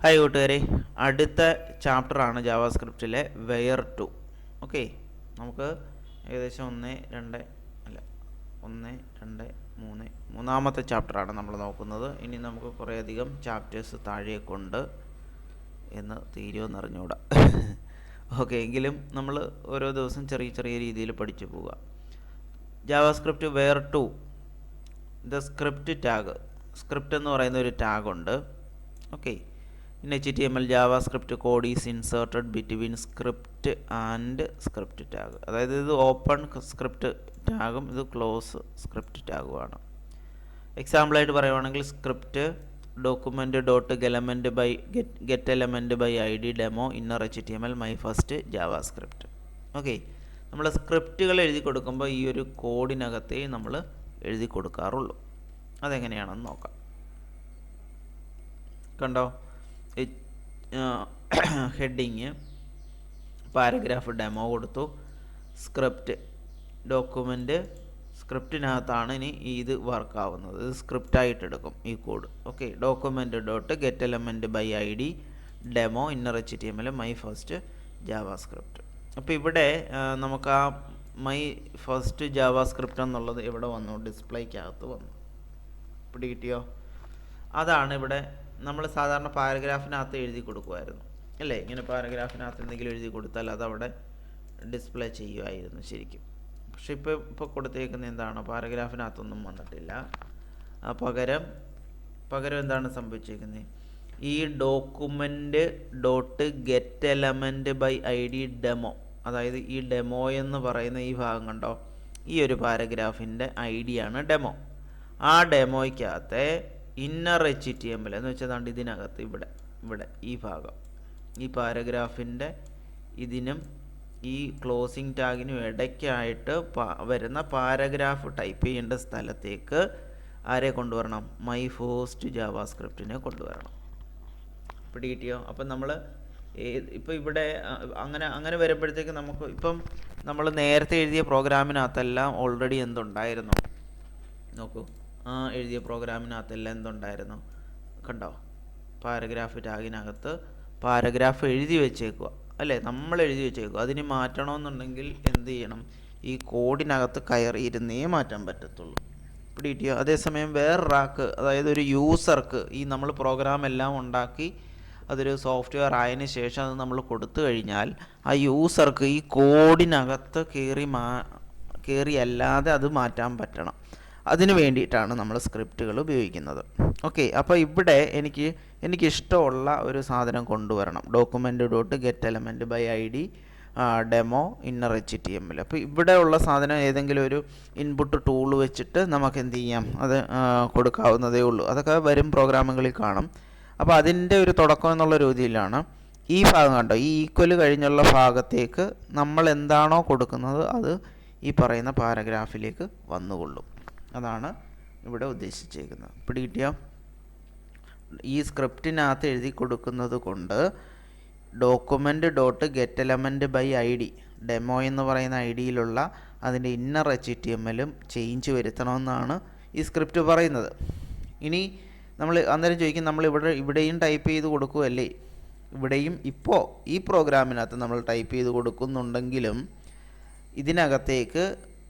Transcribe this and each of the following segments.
Hi കൂട്ടുകാരെ, അടുത്ത ചാപ്റ്ററാണ് ജാവാസ്ക്രിപ്റ്റിലെ വെയർ ടു. ഓക്കെ, നമുക്ക് ഏകദേശം മൂന്നാമത്തെ ചാപ്റ്ററാണ് നമ്മൾ നോക്കുന്നത്. ഇനി നമുക്ക് കുറേയധികം ചാപ്റ്റേഴ്സ് താഴേക്കുണ്ട് എന്ന് തീരുമെന്ന് അറിഞ്ഞുകൂടാ. ഓക്കെ, എങ്കിലും നമ്മൾ ഓരോ ദിവസം ചെറിയ ചെറിയ രീതിയിൽ പഠിച്ചു പോവുക. JavaScript where to the script tag. Script എന്ന് പറയുന്ന ഒരു ടാഗുണ്ട്. Okay, in HTML JavaScript code is inserted between script and script tag. അതായത് ഇത് ഓപ്പൺ സ്ക്രിപ്റ്റ് ടാഗും ഇത് ക്ലോസ് സ്ക്രിപ്റ്റ് ടാഗുമാണ്. എക്സാമ്പിളായിട്ട് പറയുവാണെങ്കിൽ script document dot get element by ID demo inner HTML my first JavaScript. Okay, നമ്മൾ സ്ക്രിപ്റ്റുകൾ എഴുതി കൊടുക്കുമ്പോൾ ഈ ഒരു കോഡിനകത്തേ നമ്മൾ എഴുതി കൊടുക്കാറുള്ളൂ. അതെങ്ങനെയാണെന്ന് നോക്കാം. കണ്ടോ, ഹെഡിങ് പാരഗ്രാഫ് ഡെമോ കൊടുത്തു. സ്ക്രിപ്റ്റ് ഡോക്യുമെൻ്റ് സ്ക്രിപ്റ്റിനകത്താണ് ഇനി ഇത് വർക്കാവുന്നത്. ഇത് സ്ക്രിപ്റ്റായിട്ട് എടുക്കും ഈ code. Okay, document dot get element by ID demo inner HTML my first JavaScript. അപ്പോൾ ഇവിടെ നമുക്ക് ആ മൈ ഫസ്റ്റ് ജാവാസ്ക്രിപ്റ്റ് എന്നുള്ളത് ഇവിടെ വന്നു, ഡിസ്പ്ലേക്കകത്ത് വന്നു. പിടികിട്ടിയോ? അതാണ് ഇവിടെ നമ്മൾ സാധാരണ പാരഗ്രാഫിനകത്ത് എഴുതി കൊടുക്കുമായിരുന്നു അല്ലേ. ഇങ്ങനെ പാരഗ്രാഫിനകത്ത് എന്തെങ്കിലും എഴുതി കൊടുത്താൽ അതവിടെ ഡിസ്പ്ലേ ചെയ്യുമായിരുന്നു ശരിക്കും. പക്ഷെ ഇപ്പോൾ കൊടുത്തേക്കുന്ന എന്താണ്, പാരഗ്രാഫിനകത്തൊന്നും വന്നിട്ടില്ല. പകരം എന്താണ് സംഭവിച്ചേക്കുന്നത്, ഈ document dot get element by ID demo, അതായത് ഈ ഡെമോ എന്ന് പറയുന്ന ഈ ഭാഗം കണ്ടോ, ഈ ഒരു പാരഗ്രാഫിൻ്റെ ഐഡിയാണ് ഡെമോ. ആ ഡെമോയ്ക്കകത്തെ ഇന്നർ HTML എന്ന് വെച്ചാൽ ഇതിനകത്ത് ഇവിടെ ഈ ഭാഗം, ഈ പാരഗ്രാഫിൻ്റെ ഇതിനും ഈ ക്ലോസിംഗ് ടാഗിനും ഇടയ്ക്കായിട്ട് വരുന്ന പാരഗ്രാഫ് ടൈപ്പ് ചെയ്യേണ്ട സ്ഥലത്തേക്ക് ആരെ കൊണ്ടുവരണം, മൈ ഫസ്റ്റ് ജാവാസ്ക്രിപ്റ്റിനെ കൊണ്ടുവരണം. പിടികിട്ടിയോ? അപ്പം നമ്മൾ ഇപ്പോൾ ഇവിടെ അങ്ങനെ വരുമ്പോഴത്തേക്ക് നമുക്ക് ഇപ്പം നമ്മൾ നേരത്തെ എഴുതിയ പ്രോഗ്രാമിനകത്തെല്ലാം ഓൾറെഡി എന്തുണ്ടായിരുന്നു നോക്കൂ. എഴുതിയ പ്രോഗ്രാമിനകത്തെല്ലാം എന്തുണ്ടായിരുന്നു കണ്ടോ, പാരഗ്രാഫ് ടാഗിനകത്ത് പാരഗ്രാഫ് എഴുതി വെച്ചേക്കുക അല്ലേ, നമ്മൾ എഴുതി വെച്ചേക്കുക. അതിന് മാറ്റണമെന്നുണ്ടെങ്കിൽ എന്ത് ചെയ്യണം, ഈ കോഡിനകത്ത് കയറിയിരുന്നേ മാറ്റാൻ പറ്റത്തുള്ളൂ. പിടികിട്ടിയോ? അതേസമയം വേറൊരാൾക്ക്, അതായത് ഒരു യൂസർക്ക്, ഈ നമ്മൾ പ്രോഗ്രാം എല്ലാം ഉണ്ടാക്കി അതൊരു സോഫ്റ്റ്വെയർ ആയതിനു ശേഷം അത് നമ്മൾ കൊടുത്തു കഴിഞ്ഞാൽ ആ യൂസർക്ക് ഈ കോഡിനകത്ത് കയറി അല്ലാതെ അത് മാറ്റാൻ പറ്റണം. അതിന് വേണ്ടിയിട്ടാണ് നമ്മൾ സ്ക്രിപ്റ്റുകൾ ഉപയോഗിക്കുന്നത്. ഓക്കെ, അപ്പോൾ ഇവിടെ എനിക്ക് ഇഷ്ടമുള്ള ഒരു സാധനം കൊണ്ടുവരണം, document dot get element by ID demo inner HTML. അപ്പോൾ ഇവിടെ ഉള്ള സാധനം ഏതെങ്കിലും ഒരു ഇൻപുട്ട് ടൂൾ വെച്ചിട്ട് നമുക്ക് എന്ത് ചെയ്യാം, അത് കൊടുക്കാവുന്നതേ ഉള്ളൂ. അതൊക്കെ വരും പ്രോഗ്രാമുകളിൽ കാണും. അപ്പോൾ അതിൻ്റെ ഒരു തുടക്കം എന്നുള്ള രീതിയിലാണ് ഈ ഭാഗം കണ്ടോ, ഈ ഈക്വൽ കഴിഞ്ഞുള്ള ഭാഗത്തേക്ക് നമ്മൾ എന്താണോ കൊടുക്കുന്നത് അത് ഈ പറയുന്ന പാരഗ്രാഫിലേക്ക് വന്നുകൊള്ളും. അതാണ് ഇവിടെ ഉദ്ദേശിച്ചേക്കുന്നത്. പിടികിട്ടിയോ? ഈ സ്ക്രിപ്റ്റിനകത്ത് എഴുതി കൊടുക്കുന്നത് കൊണ്ട് document dot get element by ID demo എന്ന് പറയുന്ന IDയിലുള്ള അതിൻ്റെ ഇന്നർ HTMLും ചേഞ്ച് വരുത്തണമെന്നാണ് ഈ സ്ക്രിപ്റ്റ് പറയുന്നത്. ഇനി നമ്മൾ അന്നേരം ചോദിക്കും, നമ്മൾ ഇവിടെയും ടൈപ്പ് ചെയ്ത് കൊടുക്കുമല്ലേ, ഇവിടെയും ഇപ്പോൾ ഈ പ്രോഗ്രാമിനകത്ത് നമ്മൾ ടൈപ്പ് ചെയ്ത് കൊടുക്കുന്നുണ്ടെങ്കിലും ഇതിനകത്തേക്ക്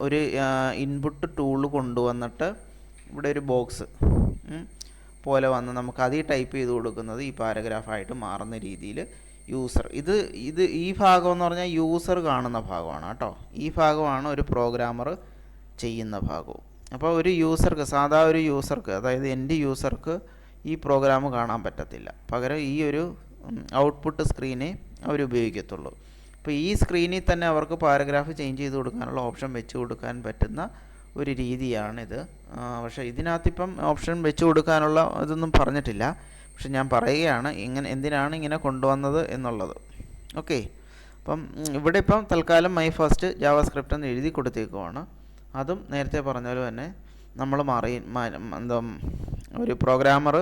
ഒരു ഇൻപുട്ട് ടൂൾ കൊണ്ടുവന്നിട്ട് ഇവിടെ ഒരു ബോക്സ് പോലെ വന്ന് നമുക്ക് അതിൽ ടൈപ്പ് ചെയ്ത് കൊടുക്കുന്നത് ഈ പാരഗ്രാഫായിട്ട് മാറുന്ന രീതിയിൽ യൂസർ ഈ ഭാഗം എന്ന് പറഞ്ഞാൽ യൂസർ കാണുന്ന ഭാഗമാണ് കേട്ടോ. ഈ ഭാഗമാണ് ഒരു പ്രോഗ്രാമർ ചെയ്യുന്ന ഭാഗവും. അപ്പോൾ ഒരു യൂസർക്ക്, സാധാ ഒരു യൂസർക്ക്, അതായത് എൻ്റെ യൂസർക്ക് ഈ പ്രോഗ്രാം കാണാൻ പറ്റത്തില്ല. പകരം ഈ ഒരു ഔട്ട്പുട്ട് സ്ക്രീനേ അവരുപയോഗിക്കത്തുള്ളൂ. അപ്പോൾ ഈ സ്ക്രീനിൽ തന്നെ അവർക്ക് പാരഗ്രാഫ് ചേഞ്ച് ചെയ്ത് കൊടുക്കാനുള്ള ഓപ്ഷൻ വെച്ച് കൊടുക്കാൻ പറ്റുന്ന ഒരു രീതിയാണിത്. പക്ഷേ ഇതിനകത്തിപ്പം ഓപ്ഷൻ വെച്ച് കൊടുക്കാനുള്ള ഇതൊന്നും പറഞ്ഞിട്ടില്ല. പക്ഷെ ഞാൻ പറയുകയാണ് എന്തിനാണ് ഇങ്ങനെ കൊണ്ടുവന്നത് എന്നുള്ളത്. ഓക്കെ, അപ്പം ഇവിടെ ഇപ്പം തൽക്കാലം മൈ ഫസ്റ്റ് ജാവാസ്ക്രിപ്റ്റ് എന്ന് എഴുതി കൊടുത്തേക്കുവാണ്. അതും നേരത്തെ പറഞ്ഞ പോലെ തന്നെ നമ്മൾ ഒരു പ്രോഗ്രാമർ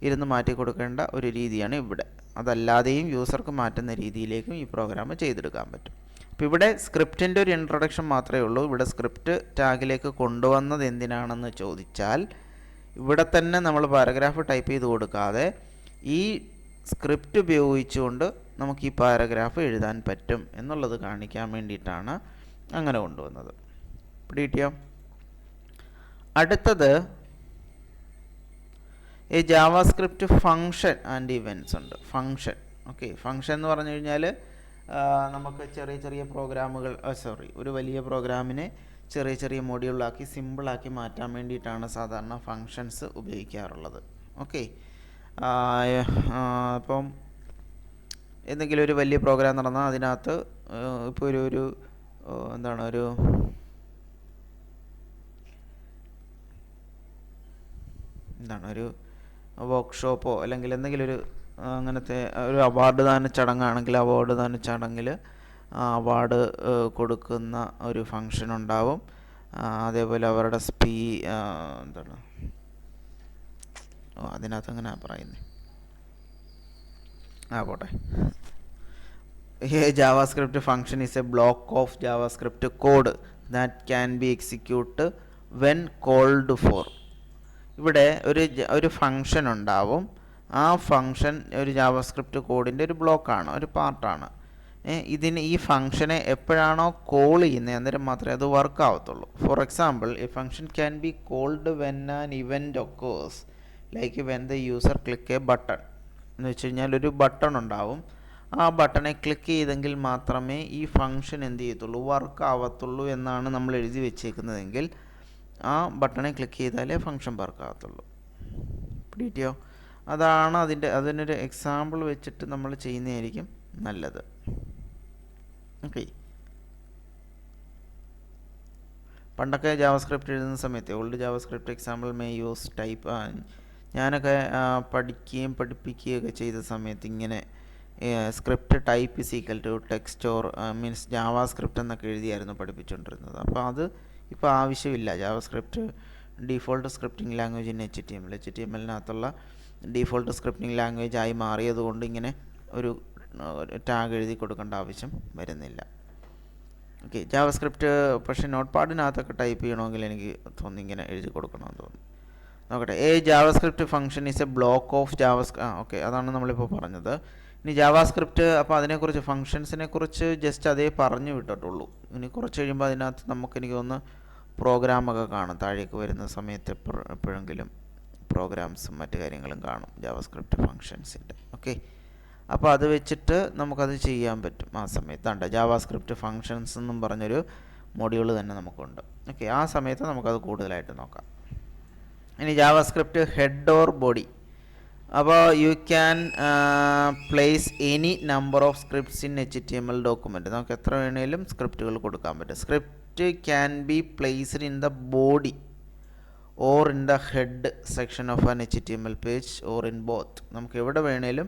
ഇരുന്ന് മാറ്റി കൊടുക്കേണ്ട ഒരു രീതിയാണ് ഇവിടെ. അതല്ലാതെയും യൂസർക്ക് മാറ്റുന്ന രീതിയിലേക്കും ഈ പ്രോഗ്രാം ചെയ്തെടുക്കാൻ പറ്റും. അപ്പോൾ ഇവിടെ സ്ക്രിപ്റ്റിൻ്റെ ഒരു ഇൻട്രൊഡക്ഷൻ മാത്രമേ ഉള്ളൂ. ഇവിടെ സ്ക്രിപ്റ്റ് ടാഗിലേക്ക് കൊണ്ടുവന്നത് എന്തിനാണെന്ന് ചോദിച്ചാൽ ഇവിടെ തന്നെ നമ്മൾ പാരഗ്രാഫ് ടൈപ്പ് ചെയ്ത് കൊടുക്കാതെ ഈ സ്ക്രിപ്റ്റ് ഉപയോഗിച്ചുകൊണ്ട് നമുക്ക് ഈ പാരഗ്രാഫ് എഴുതാൻ പറ്റും എന്നുള്ളത് കാണിക്കാൻ വേണ്ടിയിട്ടാണ് അങ്ങനെ കൊണ്ടുവന്നത്. പിടികിട്ടിയോ? അടുത്തത് ഈ ജാവാസ്ക്രിപ്റ്റ് ഫങ്ഷൻ ആൻഡ് ഇവൻറ്റ്സ് ഉണ്ട്. Function, okay. ഫങ്ഷൻ എന്ന് പറഞ്ഞു കഴിഞ്ഞാൽ നമുക്ക് ചെറിയ ചെറിയ പ്രോഗ്രാമുകൾ ഒരു വലിയ പ്രോഗ്രാമിനെ ചെറിയ ചെറിയ മൊഡ്യൂളാക്കി സിമ്പിളാക്കി മാറ്റാൻ വേണ്ടിയിട്ടാണ് സാധാരണ ഫങ്ഷൻസ് ഉപയോഗിക്കാറുള്ളത്. ഓക്കെ. അപ്പം എന്തെങ്കിലും ഒരു വലിയ പ്രോഗ്രാം നടന്നാൽ അതിനകത്ത് ഇപ്പോൾ ഒരു ഒരു വർക്ക്ഷോപ്പോ അല്ലെങ്കിൽ എന്തെങ്കിലും ഒരു അങ്ങനത്തെ ഒരു അവാർഡ് ദാന ചടങ്ങാണെങ്കിൽ അവാർഡ് ദാന ചടങ്ങിൽ അവാർഡ് കൊടുക്കുന്ന ഒരു ഫങ്ഷൻ ഉണ്ടാവും. അതേപോലെ അവരുടെ അതിനകത്ത് എങ്ങനെ പറയുന്നത് പോട്ടെ. JavaScript function is a block of JavaScript code that can be executed when called for. ഇവിടെ ഒരു ഫങ്ഷൻ ഉണ്ടാവും. ആ ഫങ്ഷൻ ഒരു ജാവാസ്ക്രിപ്റ്റ് കോഡിൻ്റെ ഒരു ബ്ലോക്കാണ്, ഒരു പാർട്ടാണ്. ഈ ഫങ്ഷനെ എപ്പോഴാണോ കോൾ ചെയ്യുന്നത് അന്നേരം മാത്രമേ അത് വർക്ക് ആവത്തുള്ളൂ. For example, a function can be called when an event occurs like when the user click a button. എന്ന് വെച്ച് കഴിഞ്ഞാൽ ഒരു ബട്ടൺ ഉണ്ടാവും. ആ ബട്ടണെ ക്ലിക്ക് ചെയ്തെങ്കിൽ മാത്രമേ ഈ ഫങ്ഷൻ എന്ത് ചെയ്യത്തുള്ളൂ, വർക്ക് ആവത്തുള്ളൂ എന്നാണ് നമ്മൾ എഴുതി വെച്ചേക്കുന്നതെങ്കിൽ ആ ബട്ടണെ ക്ലിക്ക് ചെയ്താലേ ഫങ്ഷൻ വർക്ക് ആകത്തുള്ളൂ. പിടികിട്ടിയോ? അതാണ് അതിനൊരു എക്സാമ്പിൾ വെച്ചിട്ട് നമ്മൾ ചെയ്യുന്നതായിരിക്കും നല്ലത്. ഓക്കെ. പണ്ടൊക്കെ ജാവാസ്ക്രിപ്റ്റ് എഴുതുന്ന സമയത്ത് old JavaScript example may use type. ഞാനൊക്കെ പഠിപ്പിക്കുകയൊക്കെ ചെയ്ത സമയത്ത് ഇങ്ങനെ script type is equal to text or means JavaScript എന്നൊക്കെ എഴുതിയായിരുന്നു പഠിപ്പിച്ചുകൊണ്ടിരുന്നത്. അപ്പോൾ അത് ഇപ്പോൾ ആവശ്യമില്ല. JavaScript default scripting language in HTML-നകത്തുള്ള ഡീഫോൾട്ട് സ്ക്രിപ്റ്റിംഗ് ലാംഗ്വേജ് ആയി മാറിയതുകൊണ്ട് ഇങ്ങനെ ഒരു ടാഗ് എഴുതി കൊടുക്കേണ്ട ആവശ്യം വരുന്നില്ല. ഓക്കെ. ജാവാസ്ക്രിപ്റ്റ് പക്ഷേ നോട്ട് പാഡിനകത്തൊക്കെ ടൈപ്പ് ചെയ്യണമെങ്കിൽ എനിക്ക് തോന്നി ഇങ്ങനെ എഴുതി കൊടുക്കണമെന്ന് തോന്നുന്നു. നോക്കട്ടെ. JavaScript function is a block of okay, അതാണ് നമ്മളിപ്പോൾ പറഞ്ഞത്. ഇനി ജാവാസ്ക്രിപ്റ്റ്, അപ്പോൾ അതിനെക്കുറിച്ച് ഫങ്ഷൻസിനെ കുറിച്ച് ജസ്റ്റ് അതേ പറഞ്ഞു വിട്ടിട്ടുള്ളൂ. ഇനി കുറച്ച് കഴിയുമ്പോൾ അതിനകത്ത് എനിക്ക് തോന്നുന്നു പ്രോഗ്രാമൊക്കെ കാണും. താഴേക്ക് വരുന്ന സമയത്ത് എപ്പോഴെങ്കിലും പ്രോഗ്രാംസും മറ്റു കാര്യങ്ങളും കാണും ജാവാസ്ക്രിപ്റ്റ് ഫങ്ഷൻസിൻ്റെ. ഓക്കെ. അപ്പോൾ അത് വെച്ചിട്ട് നമുക്കത് ചെയ്യാൻ പറ്റും. ആ സമയത്ത് ജാവാസ്ക്രിപ്റ്റ് ഫങ്ഷൻസ് എന്നും പറഞ്ഞൊരു മൊഡ്യൂൾ തന്നെ നമുക്കുണ്ട്. ഓക്കെ. ആ സമയത്ത് നമുക്കത് കൂടുതലായിട്ട് നോക്കാം. ഇനി ജാവാസ്ക്രിപ്റ്റ് ഹെഡ് ഓർ ബോഡി. അപ്പോൾ you can place any number of scripts in HTML document. നമുക്ക് എത്ര വേണേലും സ്ക്രിപ്റ്റുകൾ കൊടുക്കാൻ പറ്റും. Script can be placed in the body or in the head section of an HTML page or in both. നമുക്ക് എവിടെ വേണേലും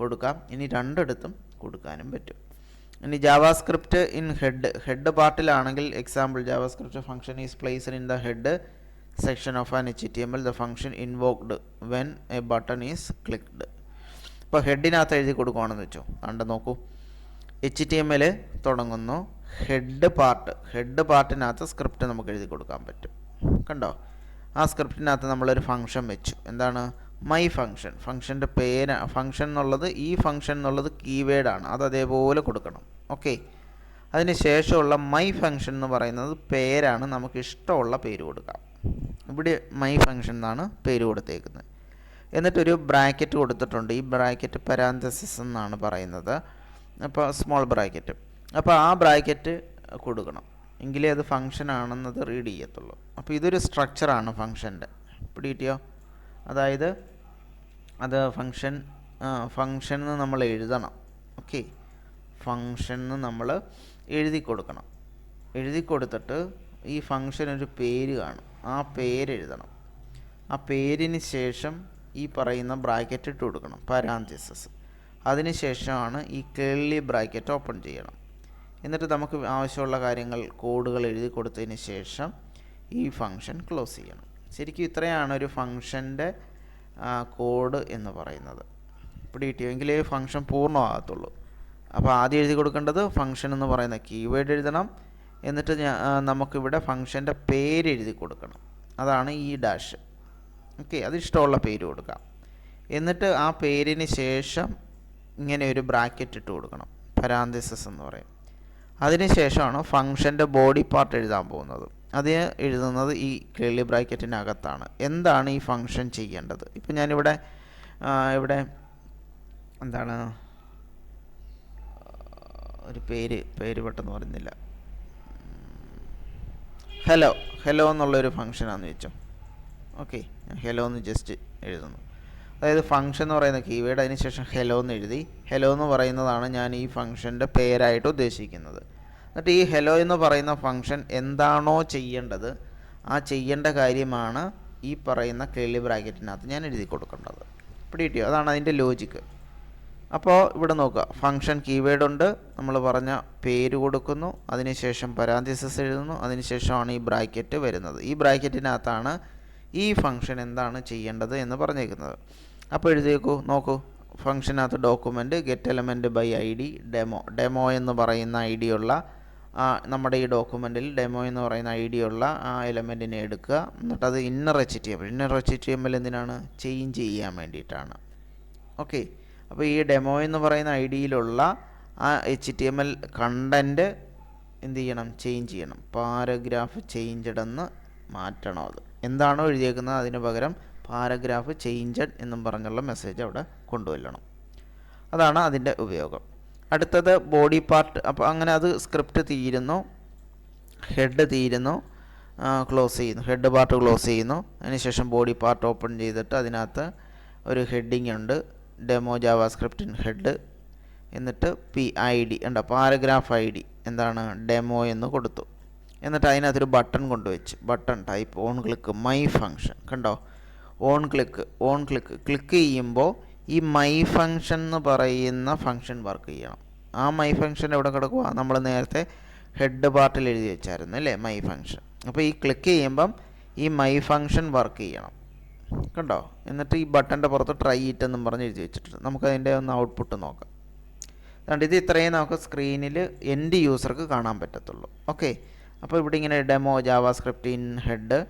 കൊടുക്കാം. ഇനി രണ്ടിടത്തും കൊടുക്കാനും പറ്റും. ഇനി ജാവാസ്ക്രിപ്റ്റ് ഇൻ ഹെഡ് പാർട്ടിലാണെങ്കിൽ example JavaScript function is placed in the head section of an HTML, the function invoked when a button is clicked. ഇപ്പോൾ ഹെഡിനകത്ത് എഴുതി കൊടുക്കുകയാണെന്ന് വെച്ചോ. നോക്കൂ, HTML തുടങ്ങുന്നു, ഹെഡ് പാർട്ടിനകത്ത് സ്ക്രിപ്റ്റ് നമുക്ക് എഴുതി കൊടുക്കാൻ പറ്റും. കണ്ടോ? ആ സ്ക്രിപ്റ്റിനകത്ത് നമ്മളൊരു ഫംഗ്ഷൻ വെച്ചു. എന്താണ്? My function. ഫംഗ്ഷൻ്റെ പേര്, ഫംഗ്ഷൻ എന്നുള്ളത്, ഈ ഫംഗ്ഷൻ എന്നുള്ളത് കീവേഡാണ്. അത് അതേപോലെ കൊടുക്കണം. ഓക്കെ. അതിന് ശേഷമുള്ള മൈ ഫംഗ്ഷൻ എന്ന് പറയുന്നത് പേരാണ്. നമുക്ക് ഇഷ്ടമുള്ള പേര് കൊടുക്കാം. ഇവിടെ മൈ ഫംഗ്ഷൻ എന്നാണ് പേര് കൊടുത്തേക്കുന്നത്. എന്നിട്ടൊരു ബ്രാക്കറ്റ് കൊടുത്തിട്ടുണ്ട്. ഈ ബ്രാക്കറ്റ് പരാന്തസിസ് എന്നാണ് പറയുന്നത്. അപ്പോൾ സ്മോൾ ബ്രാക്കറ്റ്. അപ്പോൾ ആ ബ്രാക്കറ്റ് കൊടുക്കണം, എങ്കിലേ അത് ഫംഗ്ഷൻ ആണെന്നത് റീഡ് ചെയ്യത്തുള്ളൂ. അപ്പോൾ ഇതൊരു സ്ട്രക്ചറാണ് ഫംഗ്ഷൻ്റെ. പിടികിട്ടിയോ? അതായത് അത് ഫംഗ്ഷൻ നമ്മൾ എഴുതണം. ഓക്കെ. ഫംഗ്ഷൻ നമ്മൾ എഴുതി കൊടുക്കണം. എഴുതി കൊടുത്തിട്ട് ഈ ഫംഗ്ഷൻ ഒരു പേര് കാണും. ആ പേര് എഴുതണം. ആ പേരിന് ശേഷം ഈ പറയുന്ന ബ്രാക്കറ്റ് ഇട്ട് കൊടുക്കണം, പരാന്തസിസ്. അതിന് ശേഷമാണ് ഈ കേർലി ബ്രാക്കറ്റ് ഓപ്പൺ ചെയ്യണം. എന്നിട്ട് നമുക്ക് ആവശ്യമുള്ള കാര്യങ്ങൾ, കോഡുകൾ എഴുതി കൊടുത്തതിന് ശേഷം ഈ ഫംഗ്ഷൻ ക്ലോസ് ചെയ്യണം. ശരിക്കും ഇത്രയാണ് ഒരു ഫംഗ്ഷൻ്റെ കോഡ് എന്ന് പറയുന്നത്. പിടികിട്ടിയോ? എങ്കിലേ ഫംഗ്ഷൻ പൂർണ്ണമാകത്തുള്ളൂ. അപ്പോൾ ആദ്യം എഴുതി കൊടുക്കേണ്ടത് ഫംഗ്ഷൻ എന്ന് പറയുന്ന കീവേഡ് എഴുതണം. എന്നിട്ട് നമുക്കിവിടെ ഫംഗ്ഷൻ്റെ പേര് എഴുതി കൊടുക്കണം. അതാണ് ഈ ഡാഷ്. ഓക്കെ. അത് ഇഷ്ടമുള്ള പേര് കൊടുക്കാം. എന്നിട്ട് ആ പേരിന് ശേഷം ഇങ്ങനെ ഒരു ബ്രാക്കറ്റ് ഇട്ട് കൊടുക്കണം, പരാന്തസിസ് എന്ന് പറയും. അതിനുശേഷമാണ് ഫംഗ്ഷൻ്റെ ബോഡി പാർട്ട് എഴുതാൻ പോകുന്നത്. അത് എഴുതുന്നത് ഈ കേർലി ബ്രാക്കറ്റിനകത്താണ്. എന്താണ് ഈ ഫംഗ്ഷൻ ചെയ്യേണ്ടത്? ഇപ്പം ഞാനിവിടെ ഇവിടെ എന്താണ് ഒരു പേര് പെട്ടെന്ന് പറയുന്നില്ല. ഹലോ എന്നുള്ളൊരു ഫംഗ്ഷനാണെന്ന് വെച്ചോ. ഓക്കെ, ഹലോ എന്ന് ജസ്റ്റ് എഴുതുന്നു. അതായത് ഫംഗ്ഷൻ എന്ന് പറയുന്ന കീവേഡ്, അതിന് ശേഷം ഹലോ എന്ന് എഴുതി. ഹലോ എന്ന് പറയുന്നതാണ് ഞാൻ ഈ ഫംഗ്ഷൻ്റെ പേരായിട്ട് ഉദ്ദേശിക്കുന്നത്. എന്നിട്ട് ഈ ഹലോ എന്ന് പറയുന്ന ഫംഗ്ഷൻ എന്താണോ ചെയ്യേണ്ടത് ആ ചെയ്യേണ്ട കാര്യമാണ് ഈ പറയുന്ന കേർലി ബ്രാക്കറ്റിനകത്ത് ഞാൻ എഴുതി കൊടുക്കേണ്ടത്. പിടികിട്ടിയോ? അതാണ് അതിൻ്റെ ലോജിക്ക്. അപ്പോൾ ഇവിടെ നോക്കുക, ഫംഗ്ഷൻ കീവേഡ് ഉണ്ട്, നമ്മൾ പറഞ്ഞ പേര് കൊടുക്കുന്നു, അതിനുശേഷം പരാന്തസിസ് എഴുതുന്നു, അതിനുശേഷമാണ് ഈ ബ്രാക്കറ്റ് വരുന്നത്. ഈ ബ്രാക്കറ്റിനകത്താണ് ഈ ഫംഗ്ഷൻ എന്താണ് ചെയ്യേണ്ടത് എന്ന് പറഞ്ഞേക്കുന്നത്. അപ്പോൾ എഴുതിയേക്കൂ, നോക്കൂ. ഫംഗ്ഷനകത്ത് document get element by I D demo എന്ന് പറയുന്ന ഐ ഡി ഉള്ള നമ്മുടെ ഈ ഡോക്യുമെൻറ്റിൽ ഡെമോ എന്ന് പറയുന്ന ഐ ഡി ഉള്ള ആ എലമെൻറ്റിനെ എടുക്കുക. എന്നിട്ടത് ഇന്നർ HTML എന്തിനാണ്? ചേഞ്ച് ചെയ്യാൻ വേണ്ടിയിട്ടാണ്. ഓക്കെ, അപ്പോൾ ഈ ഡെമോ എന്ന് പറയുന്ന ഐ ഡിയിലുള്ള ആ HTML കണ്ടൻറ്റ് എന്ത് ചെയ്യണം? ചേഞ്ച് ചെയ്യണം. പാരഗ്രാഫ് ചേഞ്ച്ഡ് എന്ന് മാറ്റണം. അത് എന്താണോ എഴുതിയേക്കുന്നത് അതിന് പകരം പാരഗ്രാഫ് ചേഞ്ച്ഡ് എന്നും പറഞ്ഞുള്ള മെസ്സേജ് അവിടെ കൊണ്ടുവരണം. അതാണ് അതിൻ്റെ ഉപയോഗം. അടുത്തത് ബോഡി പാർട്ട്. അപ്പോൾ അങ്ങനെ അത് സ്ക്രിപ്റ്റ് തീരുന്നു, ഹെഡ് തീരുന്നു, ക്ലോസ് ചെയ്യുന്നു, ഹെഡ് പാർട്ട് ക്ലോസ് ചെയ്യുന്നു. അതിനുശേഷം ബോഡി പാർട്ട് ഓപ്പൺ ചെയ്തിട്ട് അതിനകത്ത് ഒരു ഹെഡിങ് ഉണ്ട്, ഡെമോ ജാവാസ്ക്രിപ്റ്റ് ഇൻ ഹെഡ്. എന്നിട്ട് PID ഉണ്ട്, പാരഗ്രാഫ് ID എന്താണ്? ഡെമോ എന്ന് കൊടുത്തു. എന്നിട്ട് അതിനകത്തൊരു ബട്ടൺ കൊണ്ടുവച്ച്, button type on click my function. കണ്ടോ? ഓൺ ക്ലിക്ക് ചെയ്യുമ്പോൾ ഈ മൈ ഫംഗ്ഷൻ എന്ന് പറയുന്ന ഫംഗ്ഷൻ വർക്ക് ചെയ്യണം. ആ മൈ ഫംഗ്ഷൻ എവിടെ കിടക്കുക? നമ്മൾ നേരത്തെ ഹെഡ് പാർട്ടിൽ എഴുതി വെച്ചായിരുന്നു അല്ലേ, മൈ ഫംഗ്ഷൻ. അപ്പോൾ ഈ ക്ലിക്ക് ചെയ്യുമ്പം ഈ മൈ ഫംഗ്ഷൻ വർക്ക് ചെയ്യണം. കണ്ടോ? എന്നിട്ട് ഈ ബട്ടൻ്റെ പുറത്ത് ട്രൈ ഇറ്റ് എന്നും പറഞ്ഞ് എഴുതി വെച്ചിട്ടുണ്ട്. നമുക്കതിൻ്റെ ഒന്ന് ഔട്ട്പുട്ട് നോക്കാം. അതുകൊണ്ട് ഇത് ഇത്രയും നമുക്ക് സ്ക്രീനിൽ എൻഡ് യൂസർക്ക് കാണാൻ പറ്റത്തുള്ളൂ. ഓക്കെ, അപ്പോൾ ഇവിടെ ഇങ്ങനെ demo JavaScript in head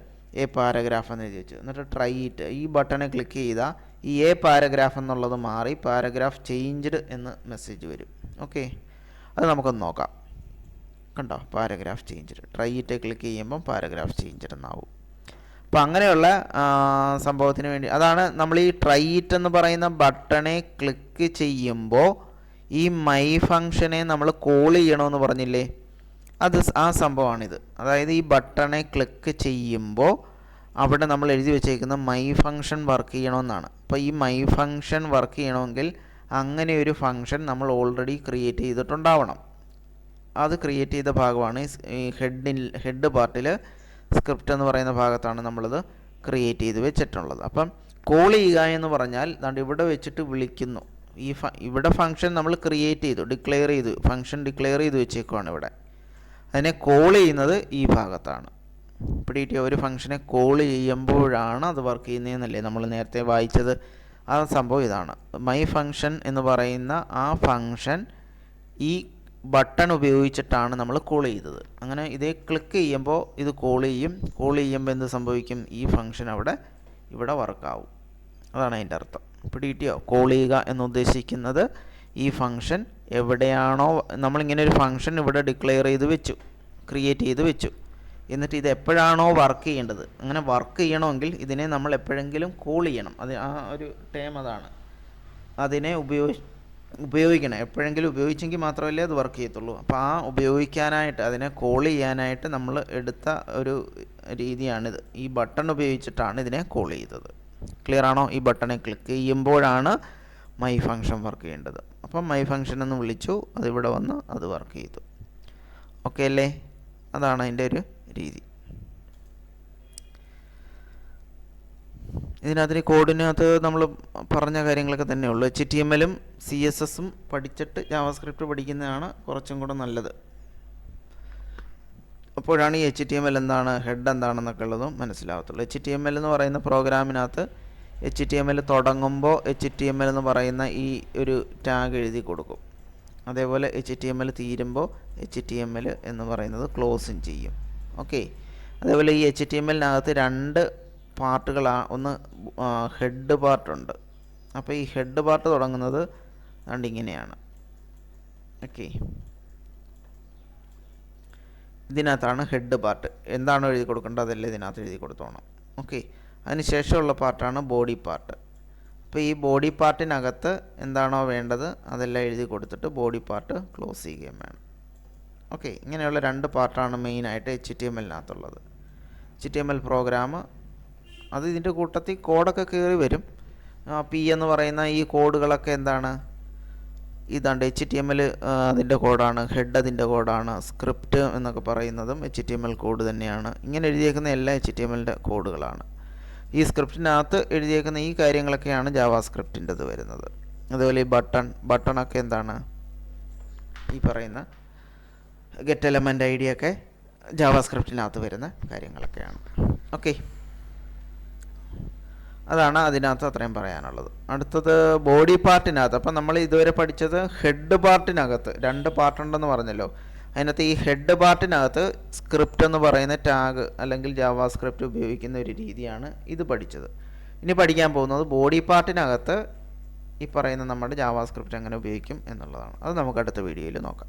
paragraph എന്ന് എഴുതി വെച്ചു. എന്നിട്ട് ട്രൈ ഇറ്റ്, ഈ ബട്ടണെ ക്ലിക്ക് ചെയ്താൽ ഈ പാരഗ്രാഫ് എന്നുള്ളത് മാറി പാരഗ്രാഫ് ചേഞ്ച്ഡ് എന്ന് മെസ്സേജ് വരും. ഓക്കെ, അത് നമുക്കൊന്ന് നോക്കാം. കണ്ടോ? Paragraph changed. Try it click ചെയ്യുമ്പം പാരഗ്രാഫ് ചേഞ്ച്ഡ് എന്നാവും. അപ്പോൾ അങ്ങനെയുള്ള സംഭവത്തിന് വേണ്ടി അതാണ് നമ്മൾ ഈ ട്രൈ ഇറ്റ് എന്ന് പറയുന്ന ബട്ടണെ ക്ലിക്ക് ചെയ്യുമ്പോൾ ഈ മൈ ഫംഗ്ഷനെ നമ്മൾ കോൾ ചെയ്യണമെന്ന് പറഞ്ഞില്ലേ, അത് ആ സംഭവമാണിത്. അതായത് ഈ ബട്ടണെ ക്ലിക്ക് ചെയ്യുമ്പോൾ അവിടെ നമ്മൾ എഴുതി വെച്ചേക്കുന്ന മൈ ഫംഗ്ഷൻ വർക്ക് ചെയ്യണമെന്നാണ്. അപ്പോൾ ഈ മൈ ഫംഗ്ഷൻ വർക്ക് ചെയ്യണമെങ്കിൽ അങ്ങനെ ഒരു ഫംഗ്ഷൻ നമ്മൾ ഓൾറെഡി ക്രിയേറ്റ് ചെയ്തിട്ടുണ്ടാവണം. അത് ക്രിയേറ്റ് ചെയ്ത ഭാഗമാണ് ഈ ഹെഡ് പാർട്ടിൽ സ്ക്രിപ്റ്റ് എന്ന് പറയുന്ന ഭാഗത്താണ് നമ്മളത് ക്രിയേറ്റ് ചെയ്ത് വെച്ചിട്ടുള്ളത്. അപ്പം കോൾ ചെയ്യുക എന്ന് പറഞ്ഞാൽ ഇവിടെ വെച്ചിട്ട് വിളിക്കുന്നു. ഇവിടെ ഫംഗ്ഷൻ നമ്മൾ ക്രിയേറ്റ് ചെയ്തു, ഫംഗ്ഷൻ ഡിക്ലെയർ ചെയ്ത് വെച്ചേക്കുവാണ് ഇവിടെ. അതിനെ കോൾ ചെയ്യുന്നത് ഈ ഭാഗത്താണ്. പിടികിട്ടിയ? ഒരു ഫംഗ്ഷനെ കോൾ ചെയ്യുമ്പോഴാണ് അത് വർക്ക് ചെയ്യുന്നതെന്നല്ലേ നമ്മൾ നേരത്തെ വായിച്ചത്. ആ സംഭവം ഇതാണ്. മൈ ഫംഗ്ഷൻ എന്ന് പറയുന്ന ആ ഫംഗ്ഷൻ ഈ ബട്ടൺ ഉപയോഗിച്ചിട്ടാണ് നമ്മൾ കോൾ ചെയ്തത്. അങ്ങനെ ഇതേ ക്ലിക്ക് ചെയ്യുമ്പോൾ ഇത് കോൾ ചെയ്യുമ്പോൾ എന്ത് സംഭവിക്കും? ഈ ഫംഗ്ഷൻ ഇവിടെ വർക്കാവും. അതാണ് അതിൻ്റെ അർത്ഥം. പിടികിട്ടിയോ? കോൾ ചെയ്യുക എന്നുദ്ദേശിക്കുന്നത് ഈ ഫംഗ്ഷൻ എവിടെയാണോ നമ്മളിങ്ങനെ ഒരു ഫംഗ്ഷൻ ഇവിടെ ഡിക്ലെയർ ചെയ്ത് വെച്ചു, ക്രിയേറ്റ് ചെയ്ത് വെച്ചു, എന്നിട്ട് ഇത് എപ്പോഴാണോ വർക്ക് ചെയ്യേണ്ടത്, അങ്ങനെ വർക്ക് ചെയ്യണമെങ്കിൽ ഇതിനെ നമ്മൾ എപ്പോഴെങ്കിലും കോൾ ചെയ്യണം. അത് ആ ഒരു ടേം അതാണ്. അതിനെ ഉപയോഗിക്കണം, എപ്പോഴെങ്കിലും ഉപയോഗിച്ചെങ്കിൽ മാത്രമല്ലേ അത് വർക്ക് ചെയ്യത്തുള്ളൂ. അപ്പോൾ ആ ഉപയോഗിക്കാനായിട്ട്, അതിനെ കോൾ ചെയ്യാനായിട്ട് നമ്മൾ എടുത്ത ഒരു രീതിയാണിത്. ഈ ബട്ടൺ ഉപയോഗിച്ചിട്ടാണ് ഇതിനെ കോൾ ചെയ്തത്. ക്ലിയർ ആണോ? ഈ ബട്ടണെ ക്ലിക്ക് ചെയ്യുമ്പോഴാണ് മൈ ഫംഗ്ഷൻ വർക്ക് ചെയ്യേണ്ടത്. അപ്പം മൈ ഫംഗ്ഷൻ എന്ന് വിളിച്ചു, അതിവിടെ വന്ന് അത് വർക്ക് ചെയ്തു. ഓക്കെ അല്ലേ? അതാണ് അതിൻ്റെ ഒരു രീതി. ഇതിനകത്ത് കോഡിനകത്ത് നമ്മൾ പറഞ്ഞ കാര്യങ്ങളൊക്കെ തന്നെ ഉള്ളൂ. HTML-ഉം CSS-ഉം പഠിച്ചിട്ട് ജാവാസ്ക്രിപ്റ്റ് പഠിക്കുന്നതാണ് കുറച്ചും കൂടെ നല്ലത്. അപ്പോഴാണ് ഈ HTML എന്താണ്, ഹെഡ് എന്താണെന്നൊക്കെ ഉള്ളതും മനസ്സിലാവത്തുള്ളൂ. HTML എന്ന് പറയുന്ന പ്രോഗ്രാമിനകത്ത് HTML തുടങ്ങുമ്പോൾ HTML എന്ന് പറയുന്ന ഈ ഒരു ടാഗ് എഴുതി കൊടുക്കും. അതേപോലെ HTML തീരുമ്പോൾ HTML എന്ന് പറയുന്നത് ക്ലോസും ചെയ്യും. ഓക്കെ, അതേപോലെ ഈ HTML-നകത്ത് രണ്ട് പാർട്ടുകളാണ്. ഒന്ന് ഹെഡ് പാർട്ടുണ്ട്, അപ്പോൾ ഈ ഹെഡ് പാർട്ട് തുടങ്ങുന്നത് അതുകൊണ്ട് ഇങ്ങനെയാണ്. ഓക്കെ, ഇതിനകത്താണ് ഹെഡ് പാർട്ട്. എന്താണോ എഴുതി കൊടുക്കേണ്ടത് അതെല്ലാം ഇതിനകത്ത് എഴുതി കൊടുത്തോണം. ഓക്കെ, അതിന് ശേഷമുള്ള പാർട്ടാണ് ബോഡി പാർട്ട്. അപ്പോൾ ഈ ബോഡി പാർട്ടിനകത്ത് എന്താണോ വേണ്ടത് അതെല്ലാം എഴുതി കൊടുത്തിട്ട് ബോഡി പാർട്ട് ക്ലോസ് ചെയ്യുകയും വേണം. ഓക്കെ, ഇങ്ങനെയുള്ള 2 പാർട്ടാണ് മെയിനായിട്ട് HTML-നകത്തുള്ളത്. HTML പ്രോഗ്രാം അത് ഇതിൻ്റെ കൂട്ടത്തിൽ കോഡൊക്കെ കയറി വരും. P എന്ന് പറയുന്ന ഈ കോഡുകളൊക്കെ എന്താണ്, ഇതാണ്ട് HTML അതിൻ്റെ കോഡാണ്, ഹെഡ് അതിൻ്റെ കോഡാണ്, സ്ക്രിപ്റ്റ് എന്നൊക്കെ പറയുന്നതും HTML കോഡ് തന്നെയാണ്. ഇങ്ങനെ എഴുതിയേക്കുന്ന എല്ലാ HTML-ൻ്റെ കോഡുകളാണ്. ഈ സ്ക്രിപ്റ്റിനകത്ത് എഴുതിയേക്കുന്ന ഈ കാര്യങ്ങളൊക്കെയാണ് ജാവാസ്ക്രിപ്റ്റിൻ്റെത് വരുന്നത്. അതുപോലെ ഈ ബട്ടണൊക്കെ എന്താണ്, ഈ പറയുന്ന ഗെറ്റ് എലമെൻ്റ് ID ഒക്കെ ജാവാസ്ക്രിപ്റ്റിനകത്ത് വരുന്ന കാര്യങ്ങളൊക്കെയാണ്. ഓക്കെ, അതാണ് അതിനകത്ത് അത്രയും പറയാനുള്ളത്. അടുത്തത് ബോഡി പാർട്ടിനകത്ത്. അപ്പം നമ്മൾ ഇതുവരെ പഠിച്ചത് ഹെഡ് പാർട്ടിനകത്ത് 2 പാർട്ടുണ്ടെന്ന് പറഞ്ഞല്ലോ. അതിനകത്ത് ഈ ഹെഡ് പാർട്ടിനകത്ത് സ്ക്രിപ്റ്റ് എന്ന് പറയുന്ന ടാഗ് അല്ലെങ്കിൽ ജാവാസ്ക്രിപ്റ്റ് ഉപയോഗിക്കുന്ന ഒരു രീതിയാണ് ഇത് പഠിച്ചത്. ഇനി പഠിക്കാൻ പോകുന്നത് ബോഡി പാർട്ടിനകത്ത് ഈ പറയുന്ന നമ്മുടെ ജാവാസ്ക്രിപ്റ്റ് എങ്ങനെ ഉപയോഗിക്കും എന്നുള്ളതാണ്. അത് നമുക്ക് അടുത്ത വീഡിയോയിൽ നോക്കാം.